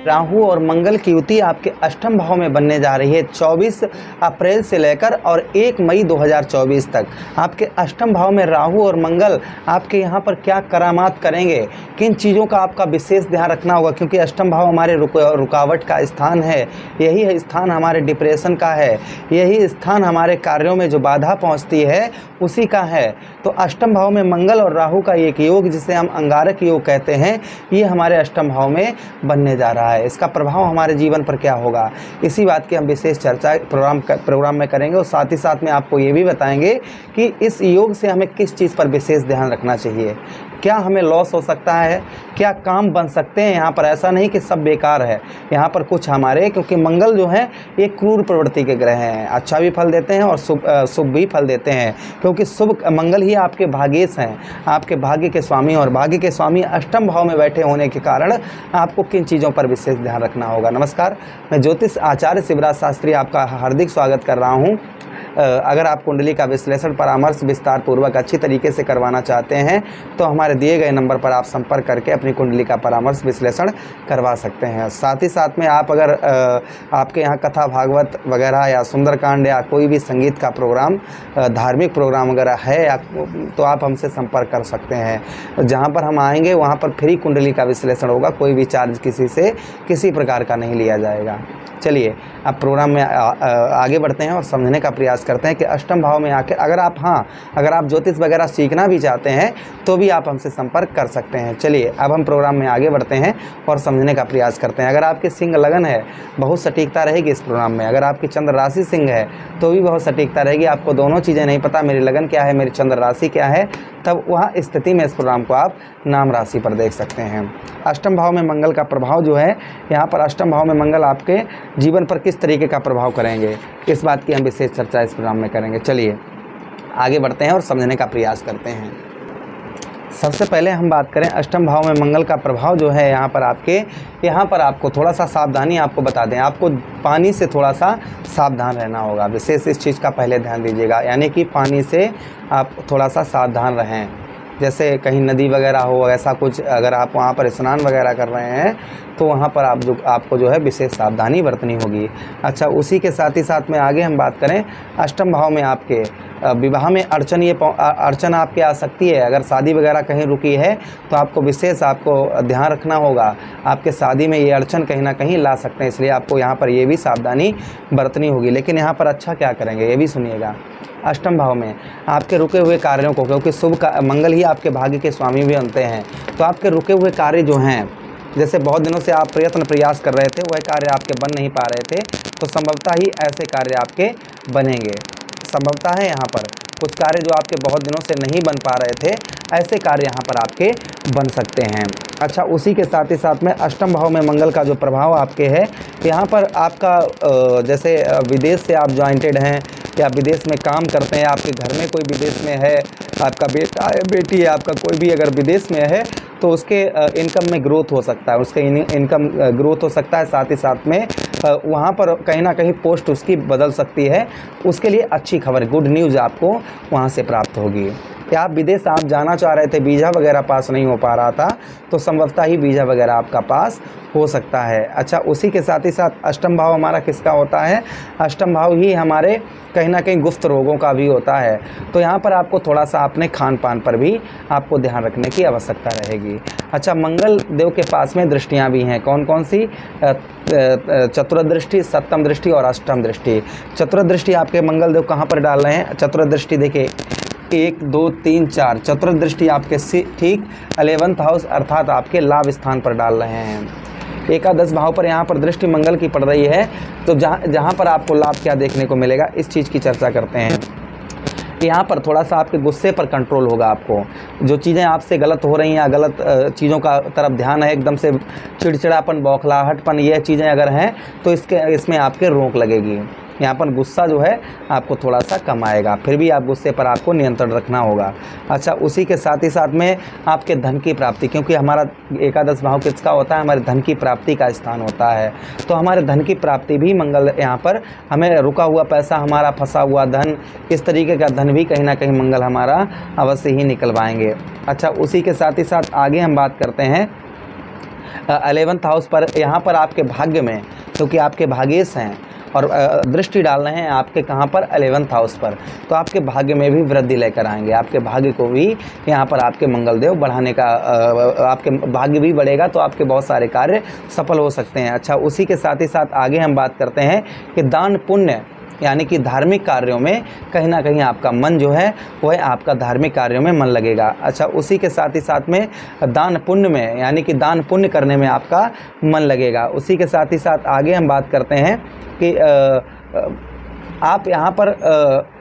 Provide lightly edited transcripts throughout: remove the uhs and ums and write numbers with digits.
राहु और मंगल की युति आपके अष्टम भाव में बनने जा रही है 24 अप्रैल से लेकर और 1 मई 2024 तक। आपके अष्टम भाव में राहु और मंगल आपके यहाँ पर क्या करामात करेंगे, किन चीज़ों का आपका विशेष ध्यान रखना होगा, क्योंकि अष्टम भाव हमारे रुकावट का स्थान है, यही स्थान हमारे डिप्रेशन का है, यही स्थान हमारे कार्यों में जो बाधा पहुँचती है उसी का है। तो अष्टम भाव में मंगल और राहु का एक योग, जिसे हम अंगारक योग कहते हैं, ये हमारे अष्टम भाव में बनने जा रहा है। इसका प्रभाव हमारे जीवन पर क्या होगा, इसी बात की हम विशेष चर्चा प्रोग्राम में करेंगे और साथ ही साथ में आपको ये भी बताएंगे कि इस योग से हमें किस चीज़ पर विशेष ध्यान रखना चाहिए, क्या हमें लॉस हो सकता है, क्या काम बन सकते हैं। यहाँ पर ऐसा नहीं कि सब बेकार है, यहाँ पर कुछ हमारे, क्योंकि मंगल जो है ये क्रूर प्रवृत्ति के ग्रह हैं, अच्छा भी फल देते हैं और शुभ भी फल देते हैं, क्योंकि शुभ मंगल ही आपके भाग्येश हैं, आपके भाग्य के स्वामी, और भाग्य के स्वामी अष्टम भाव में बैठे होने के कारण आपको किन चीज़ों पर विशेष ध्यान रखना होगा। नमस्कार, मैं ज्योतिष आचार्य शिवराज शास्त्री आपका हार्दिक स्वागत कर रहा हूँ। अगर आप कुंडली का विश्लेषण परामर्श विस्तार पूर्वक अच्छी तरीके से करवाना चाहते हैं तो हमारे दिए गए नंबर पर आप संपर्क करके अपनी कुंडली का परामर्श विश्लेषण करवा सकते हैं। साथ ही साथ में आप अगर आपके यहाँ कथा भागवत वगैरह या सुंदरकांड या कोई भी संगीत का प्रोग्राम, धार्मिक प्रोग्राम वगैरह है या तो आप हमसे संपर्क कर सकते हैं। जहाँ पर हम आएंगे वहाँ पर फ्री कुंडली का विश्लेषण होगा, कोई भी चार्ज किसी प्रकार का नहीं लिया जाएगा। चलिए अब प्रोग्राम में आगे बढ़ते हैं और समझने का प्रयास करते हैं कि अष्टम भाव में आके अगर आप ज्योतिष वगैरह सीखना भी चाहते हैं तो भी आप हमसे संपर्क कर सकते हैं। चलिए अब हम प्रोग्राम में आगे बढ़ते हैं और समझने का प्रयास करते हैं। अगर आपके सिंह लगन है, बहुत सटीकता रहेगी इस प्रोग्राम में। अगर आपकी चंद्र राशि सिंह है तो भी बहुत सटीकता रहेगी। आपको दोनों चीज़ें नहीं पता, मेरी लगन क्या है, मेरी चंद्र राशि क्या है, तब वहाँ स्थिति में इस प्रोग्राम को आप नाम राशि पर देख सकते हैं। अष्टम भाव में मंगल का प्रभाव जो है, यहाँ पर अष्टम भाव में मंगल आपके जीवन पर किस तरीके का प्रभाव करेंगे, इस बात की हम विशेष चर्चा इस प्रोग्राम में करेंगे। चलिए आगे बढ़ते हैं और समझने का प्रयास करते हैं। सबसे पहले हम बात करें अष्टम भाव में मंगल का प्रभाव जो है, यहाँ पर आपको थोड़ा सा सावधानी आपको बता दें, आपको पानी से थोड़ा सा सावधान रहना होगा। विशेष इस चीज़ का पहले ध्यान दीजिएगा, यानी कि पानी से आप थोड़ा सा सावधान रहें। जैसे कहीं नदी वगैरह हो, ऐसा कुछ अगर आप वहाँ पर स्नान वगैरह कर रहे हैं तो वहाँ पर आपको जो है विशेष सावधानी बरतनी होगी। अच्छा, उसी के साथ ही साथ में आगे हम बात करें, अष्टम भाव में आपके विवाह में अड़चन आपके आ सकती है। अगर शादी वगैरह कहीं रुकी है तो आपको विशेष ध्यान रखना होगा, आपके शादी में ये अड़चन कहीं ना कहीं ला सकते हैं, इसलिए आपको यहाँ पर ये भी सावधानी बरतनी होगी। लेकिन यहाँ पर अच्छा क्या करेंगे ये भी सुनिएगा। अष्टम भाव में आपके रुके हुए कार्यों को, क्योंकि मंगल ही आपके भाग्य के स्वामी भी बनते हैं, तो आपके रुके हुए कार्य जो हैं, जैसे बहुत दिनों से आप प्रयास कर रहे थे, वह कार्य आपके बन नहीं पा रहे थे, तो संभवतः ही ऐसे कार्य आपके बनेंगे। संभवतः है यहाँ पर कुछ कार्य जो आपके बहुत दिनों से नहीं बन पा रहे थे, ऐसे कार्य यहाँ पर आपके बन सकते हैं। अच्छा, उसी के साथ ही साथ में अष्टम भाव में मंगल का जो प्रभाव आपके है, यहाँ पर आपका जैसे विदेश से आप ज्वाइंटेड हैं या विदेश में काम करते हैं, आपके घर में कोई विदेश में है, आपका बेटा है, बेटी है, आपका कोई भी अगर विदेश में है तो उसके इनकम में ग्रोथ हो सकता है, उसके इनकम ग्रोथ हो सकता है। साथ ही साथ में वहाँ पर कहीं ना कहीं पोस्ट उसकी बदल सकती है, उसके लिए अच्छी खबर, गुड न्यूज़ आपको वहाँ से प्राप्त होगी। या आप विदेश आप जाना चाह रहे थे, वीज़ा वगैरह पास नहीं हो पा रहा था, तो संभवतः ही वीज़ा वगैरह आपका पास हो सकता है। अच्छा, उसी के साथ ही साथ अष्टम भाव हमारा किसका होता है, अष्टम भाव ही हमारे कहीं ना कहीं गुप्त रोगों का भी होता है, तो यहाँ पर आपको थोड़ा सा अपने खान पान पर भी आपको ध्यान रखने की आवश्यकता रहेगी। अच्छा, मंगल देव के पास में दृष्टियाँ भी हैं, कौन कौन सी, चतुर्दृष्टि, सप्तम दृष्टि और अष्टम दृष्टि। चतुर्दृष्टि आपके मंगल देव कहाँ पर डाल रहे हैं, चतुर्दृष्टि देखिए 1 2 3 4, चतुर्दृष्टि आपके ठीक 11th हाउस अर्थात आपके लाभ स्थान पर डाल रहे हैं। एकादश भाव पर यहाँ पर दृष्टि मंगल की पड़ रही है, तो जहाँ पर आपको लाभ क्या देखने को मिलेगा, इस चीज़ की चर्चा करते हैं। यहाँ पर थोड़ा सा आपके गुस्से पर कंट्रोल होगा। आपको जो चीज़ें आपसे गलत हो रही हैं या गलत चीज़ों का तरफ ध्यान है, एकदम से चिड़चिड़ापन, बौखलाहटपन, ये चीज़ें अगर हैं तो इसमें आपके रोक लगेगी। यहाँ पर गुस्सा जो है आपको थोड़ा सा कम आएगा, फिर भी आप गुस्से पर आपको नियंत्रण रखना होगा। अच्छा, उसी के साथ ही साथ में आपके धन की प्राप्ति, क्योंकि हमारा एकादश भाव किसका होता है, हमारे धन की प्राप्ति का स्थान होता है, तो हमारे धन की प्राप्ति भी मंगल यहाँ पर हमें रुका हुआ पैसा, हमारा फंसा हुआ धन, इस तरीके का धन भी कहीं ना कहीं मंगल हमारा अवश्य ही निकलवाएंगे। अच्छा, उसी के साथ ही साथ आगे हम बात करते हैं 11th हाउस पर। यहाँ पर आपके भाग्य में, क्योंकि आपके भाग्येश हैं और दृष्टि डाल रहे हैं आपके कहाँ पर, 11th हाउस पर, तो आपके भाग्य में भी वृद्धि लेकर आएंगे। आपके भाग्य को भी यहाँ पर आपके मंगलदेव बढ़ाने का, आपके भाग्य भी बढ़ेगा तो आपके बहुत सारे कार्य सफल हो सकते हैं। अच्छा, उसी के साथ ही साथ आगे हम बात करते हैं कि दान पुण्य, यानी कि धार्मिक कार्यों में कहीं ना कहीं आपका मन जो है वह आपका धार्मिक कार्यों में मन लगेगा। अच्छा, उसी के साथ ही साथ में दान पुण्य में, यानी कि दान पुण्य करने में आपका मन लगेगा। उसी के साथ ही साथ आगे हम बात करते हैं कि आप यहाँ पर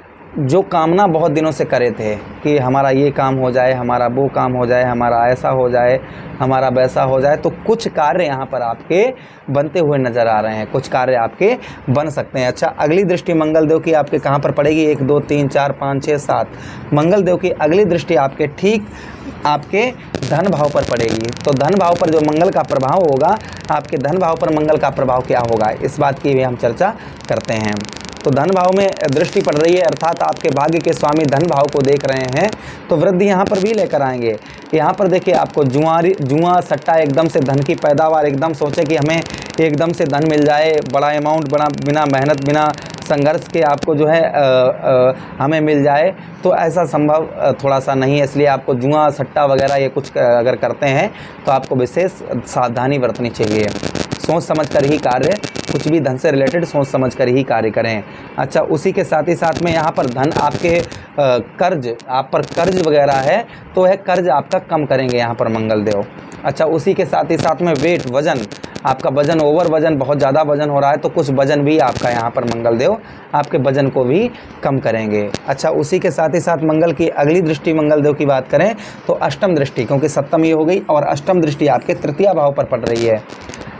जो कामना बहुत दिनों से करे थे कि हमारा ये काम हो जाए, हमारा वो काम हो जाए, हमारा ऐसा हो जाए, हमारा वैसा हो जाए, तो कुछ कार्य यहाँ पर आपके बनते हुए नज़र आ रहे हैं, कुछ कार्य आपके बन सकते हैं। अच्छा, अगली दृष्टि मंगलदेव की आपके कहाँ पर पड़ेगी, 1 2 3 4 5 6 7, मंगलदेव की अगली दृष्टि आपके ठीक आपके धन भाव पर पड़ेगी। तो धन भाव पर जो मंगल का प्रभाव होगा, आपके धन भाव पर मंगल का प्रभाव क्या होगा, इस बात की भी हम चर्चा करते हैं। तो धन भाव में दृष्टि पड़ रही है, अर्थात आपके भाग्य के स्वामी धन भाव को देख रहे हैं, तो वृद्धि यहाँ पर भी लेकर आएंगे। यहाँ पर देखिए, आपको जुआ सट्टा, एकदम से धन की पैदावार, एकदम सोचे कि हमें एकदम से धन मिल जाए, बड़ा अमाउंट, बड़ा बिना मेहनत बिना संघर्ष के आपको जो है हमें मिल जाए, तो ऐसा संभव थोड़ा सा नहीं है। इसलिए आपको जुआ सट्टा वगैरह ये कुछ अगर करते हैं तो आपको विशेष सावधानी बरतनी चाहिए। सोच समझ कर ही कार्य, कुछ भी धन से रिलेटेड सोच समझ कर ही कार्य करें। अच्छा, उसी के साथ ही साथ में यहाँ पर धन आपके कर्ज, आप पर कर्ज वगैरह है तो यह कर्ज आपका कम करेंगे यहाँ पर मंगलदेव। अच्छा, उसी के साथ ही साथ में वेट, वजन, आपका वजन, ओवर वजन, बहुत ज़्यादा वजन हो रहा है तो कुछ वजन भी आपका यहाँ पर मंगलदेव आपके वजन को भी कम करेंगे। अच्छा, उसी के साथ ही साथ मंगल की अगली दृष्टि मंगलदेव की बात करें तो अष्टम दृष्टि, क्योंकि सप्तम ये हो गई और अष्टम दृष्टि आपके तृतीय भाव पर पड़ रही है।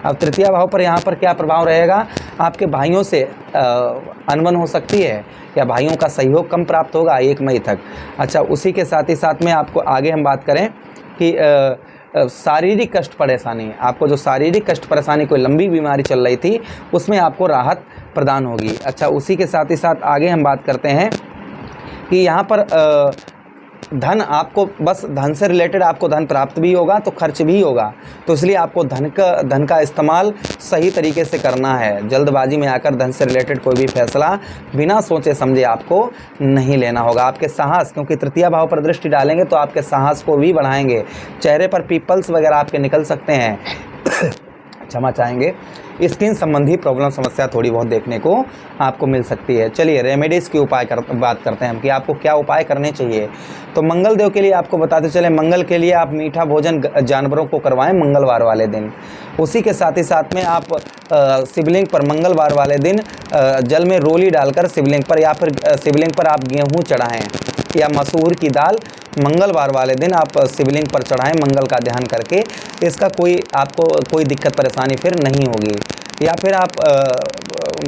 अब तृतीय भाव पर यहाँ पर क्या प्रभाव रहेगा, आपके भाइयों से अनबन हो सकती है या भाइयों का सहयोग कम प्राप्त होगा 1 मई तक। अच्छा, उसी के साथ ही साथ में आपको आगे हम बात करें कि शारीरिक कष्ट परेशानी, आपको जो शारीरिक कष्ट परेशानी, कोई लंबी बीमारी चल रही थी, उसमें आपको राहत प्रदान होगी। अच्छा, उसी के साथ ही साथ आगे हम बात करते हैं कि यहाँ पर धन, आपको बस धन से रिलेटेड आपको धन प्राप्त भी होगा तो खर्च भी होगा, तो इसलिए आपको धन का इस्तेमाल सही तरीके से करना है। जल्दबाजी में आकर धन से रिलेटेड कोई भी फैसला बिना सोचे समझे आपको नहीं लेना होगा। आपके साहस, क्योंकि तृतीय भाव पर दृष्टि डालेंगे तो आपके साहस को भी बढ़ाएंगे। चेहरे पर पिंपल्स वगैरह आपके निकल सकते हैं क्षमा चाहेंगे, स्किन संबंधी प्रॉब्लम, समस्या थोड़ी बहुत देखने को आपको मिल सकती है। चलिए रेमेडीज़ की बात करते हैं हम कि आपको क्या उपाय करने चाहिए। तो मंगल देव के लिए आपको बताते चले, मंगल के लिए आप मीठा भोजन जानवरों को करवाएं मंगलवार वाले दिन। उसी के साथ ही साथ में आप शिवलिंग पर मंगलवार वाले दिन जल में रोली डालकर शिवलिंग पर, या फिर शिवलिंग पर आप गेहूँ चढ़ाएँ या मसूर की दाल मंगलवार वाले दिन आप शिवलिंग पर चढ़ाएं मंगल का ध्यान करके। इसका आपको कोई दिक्कत परेशानी फिर नहीं होगी। या फिर आप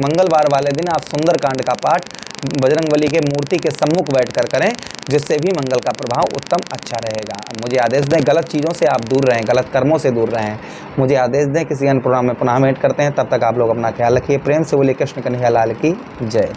मंगलवार वाले दिन आप सुंदरकांड का पाठ बजरंगबली के मूर्ति के सम्मुख बैठकर करें, जिससे भी मंगल का प्रभाव उत्तम अच्छा रहेगा। मुझे आदेश दें, गलत चीज़ों से आप दूर रहें, गलत कर्मों से दूर रहें। मुझे आदेश दें, किसी अन्य प्रोग्राम में पुनः भेंट करते हैं, तब तक आप लोग अपना ख्याल रखिए। प्रेम से बोलिए कृष्ण कन्हैया लाल की जय।